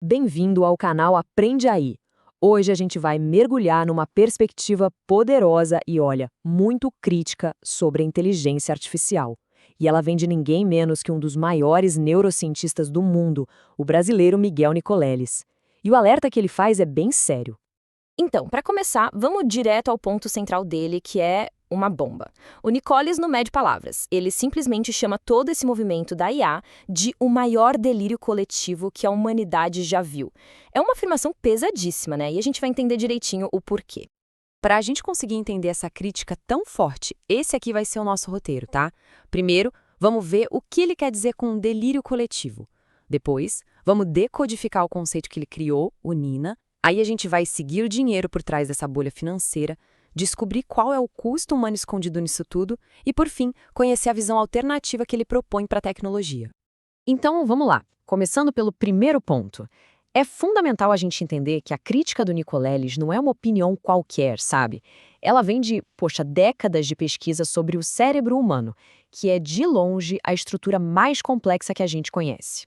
Bem-vindo ao canal Aprende Aí. Hoje a gente vai mergulhar numa perspectiva poderosa e, olha, muito crítica sobre a inteligência artificial. E ela vem de ninguém menos que um dos maiores neurocientistas do mundo, o brasileiro Miguel Nicoleles. E o alerta que ele faz é bem sério. Então, para começar, vamos direto ao ponto central dele, que é uma bomba. O Nicoles não mede palavras. Ele simplesmente chama todo esse movimento da IA de o maior delírio coletivo que a humanidade já viu. É uma afirmação pesadíssima, né? E a gente vai entender direitinho o porquê. Para a gente conseguir entender essa crítica tão forte, esse aqui vai ser o nosso roteiro, tá? Primeiro, vamos ver o que ele quer dizer com delírio coletivo. Depois, vamos decodificar o conceito que ele criou, o Nina. Aí a gente vai seguir o dinheiro por trás dessa bolha financeira, descobrir qual é o custo humano escondido nisso tudo e, por fim, conhecer a visão alternativa que ele propõe para a tecnologia. Então, vamos lá. Começando pelo primeiro ponto. É fundamental a gente entender que a crítica do Nicoleles não é uma opinião qualquer, sabe? Ela vem de, décadas de pesquisa sobre o cérebro humano, que é, de longe, a estrutura mais complexa que a gente conhece.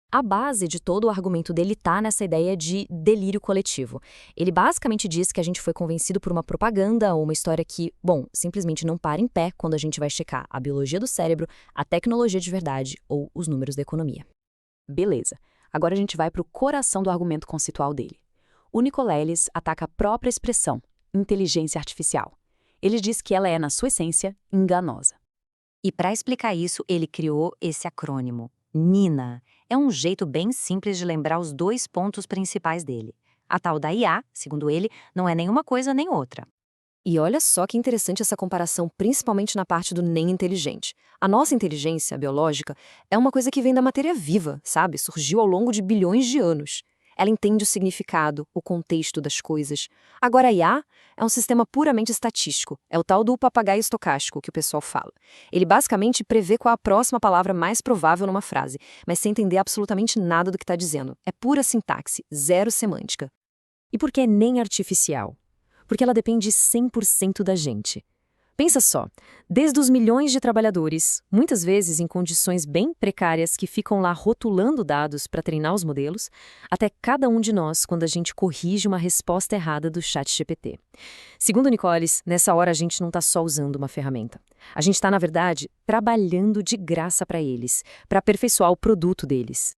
A base de todo o argumento dele está nessa ideia de delírio coletivo. Ele basicamente diz que a gente foi convencido por uma propaganda ou uma história que, simplesmente não para em pé quando a gente vai checar a biologia do cérebro, a tecnologia de verdade ou os números da economia. Beleza. Agora a gente vai para o coração do argumento conceitual dele. O Nicoleles ataca a própria expressão, inteligência artificial. Ele diz que ela é, na sua essência, enganosa. E para explicar isso, ele criou esse acrônimo, NINA. É um jeito bem simples de lembrar os dois pontos principais dele. A tal da IA, segundo ele, não é nenhuma coisa nem outra. E olha só que interessante essa comparação, principalmente na parte do nem inteligente. A nossa inteligência biológica é uma coisa que vem da matéria viva, sabe? Surgiu ao longo de bilhões de anos. Ela entende o significado, o contexto das coisas. Agora a IA é um sistema puramente estatístico. É o tal do papagaio estocástico que o pessoal fala. Ele basicamente prevê qual é a próxima palavra mais provável numa frase, mas sem entender absolutamente nada do que está dizendo. É pura sintaxe, zero semântica. E por que nem artificial? Porque ela depende 100% da gente. Pensa só, desde os milhões de trabalhadores, muitas vezes em condições bem precárias que ficam lá rotulando dados para treinar os modelos, até cada um de nós quando a gente corrige uma resposta errada do ChatGPT. Segundo Nicoles, nessa hora a gente não está só usando uma ferramenta. A gente está, na verdade, trabalhando de graça para eles, para aperfeiçoar o produto deles.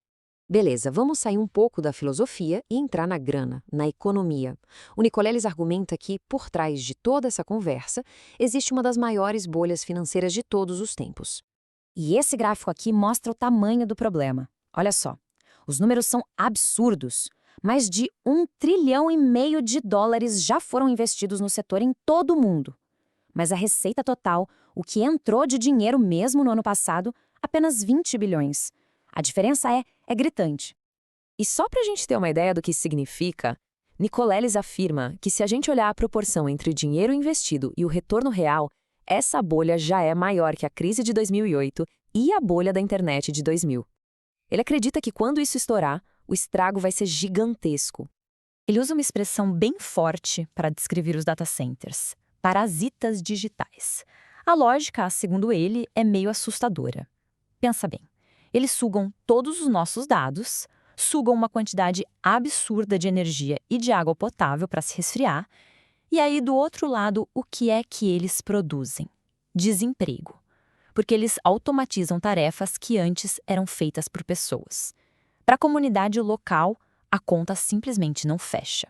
Beleza, vamos sair um pouco da filosofia e entrar na grana, na economia. O Nicoleles argumenta que, por trás de toda essa conversa, existe uma das maiores bolhas financeiras de todos os tempos. E esse gráfico aqui mostra o tamanho do problema. Olha só, os números são absurdos. Mais de 1,5 trilhão de dólares já foram investidos no setor em todo o mundo. Mas a receita total, o que entrou de dinheiro mesmo no ano passado, apenas 20 bilhões. A diferença é gritante. E só para a gente ter uma ideia do que isso significa, Nicoleles afirma que se a gente olhar a proporção entre o dinheiro investido e o retorno real, essa bolha já é maior que a crise de 2008 e a bolha da internet de 2000. Ele acredita que quando isso estourar, o estrago vai ser gigantesco. Ele usa uma expressão bem forte para descrever os data centers, parasitas digitais. A lógica, segundo ele, é meio assustadora. Pensa bem. Eles sugam todos os nossos dados, sugam uma quantidade absurda de energia e de água potável para se resfriar, e aí, do outro lado, o que é que eles produzem? Desemprego. Porque eles automatizam tarefas que antes eram feitas por pessoas. Para a comunidade local, a conta simplesmente não fecha.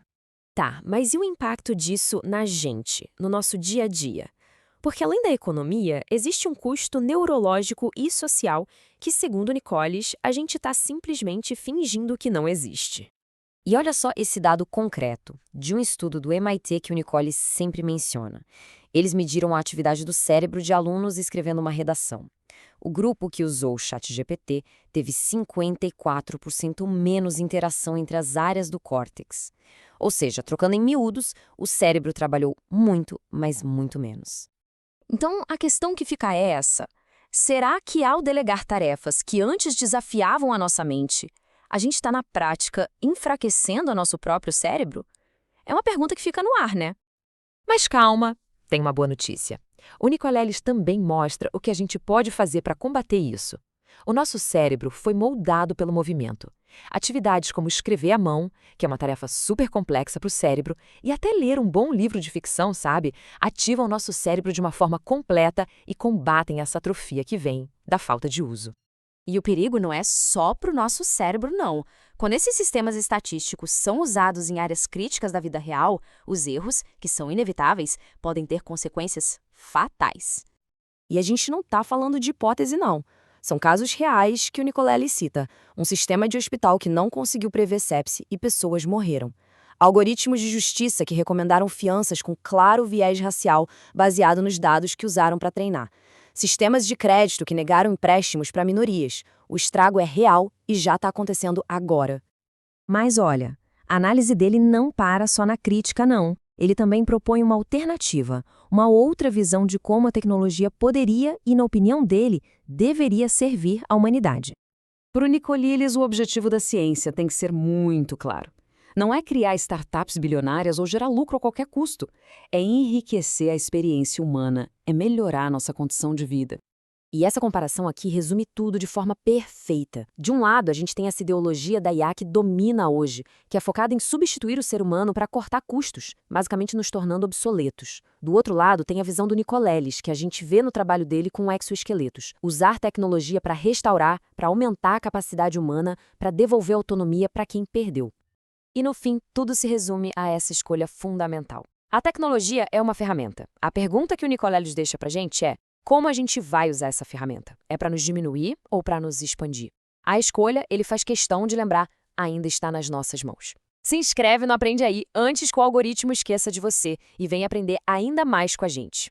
Tá, mas e o impacto disso na gente, no nosso dia a dia? Porque além da economia, existe um custo neurológico e social que, segundo Nicoles, a gente está simplesmente fingindo que não existe. E olha só esse dado concreto, de um estudo do MIT que o Nicoles sempre menciona. Eles mediram a atividade do cérebro de alunos escrevendo uma redação. O grupo que usou o ChatGPT teve 54% menos interação entre as áreas do córtex. Ou seja, trocando em miúdos, o cérebro trabalhou muito, mas muito menos. Então, a questão que fica é essa. Será que ao delegar tarefas que antes desafiavam a nossa mente, a gente está na prática enfraquecendo o nosso próprio cérebro? É uma pergunta que fica no ar, né? Mas calma, tem uma boa notícia. O Nicoleles também mostra o que a gente pode fazer para combater isso. O nosso cérebro foi moldado pelo movimento. Atividades como escrever à mão, que é uma tarefa super complexa para o cérebro, e até ler um bom livro de ficção, sabe? Ativam o nosso cérebro de uma forma completa e combatem essa atrofia que vem da falta de uso. E o perigo não é só para o nosso cérebro, não. Quando esses sistemas estatísticos são usados em áreas críticas da vida real, os erros, que são inevitáveis, podem ter consequências fatais. E a gente não está falando de hipótese, não. São casos reais que o Nicolelli cita. Um sistema de hospital que não conseguiu prever sepse e pessoas morreram. Algoritmos de justiça que recomendaram fianças com claro viés racial baseado nos dados que usaram para treinar. Sistemas de crédito que negaram empréstimos para minorias. O estrago é real e já está acontecendo agora. Mas olha, a análise dele não para só na crítica, não. Ele também propõe uma alternativa, uma outra visão de como a tecnologia poderia e, na opinião dele, deveria servir à humanidade. Para o Nicolilles, o objetivo da ciência tem que ser muito claro. Não é criar startups bilionárias ou gerar lucro a qualquer custo. É enriquecer a experiência humana, é melhorar a nossa condição de vida. E essa comparação aqui resume tudo de forma perfeita. De um lado, a gente tem essa ideologia da IA que domina hoje, que é focada em substituir o ser humano para cortar custos, basicamente nos tornando obsoletos. Do outro lado, tem a visão do Nicolellis, que a gente vê no trabalho dele com exoesqueletos. Usar tecnologia para restaurar, para aumentar a capacidade humana, para devolver autonomia para quem perdeu. E no fim, tudo se resume a essa escolha fundamental. A tecnologia é uma ferramenta. A pergunta que o Nicolellis deixa pra gente é: como a gente vai usar essa ferramenta? É para nos diminuir ou para nos expandir? A escolha, ele faz questão de lembrar, ainda está nas nossas mãos. Se inscreve no Aprende Aí antes que o algoritmo esqueça de você e venha aprender ainda mais com a gente.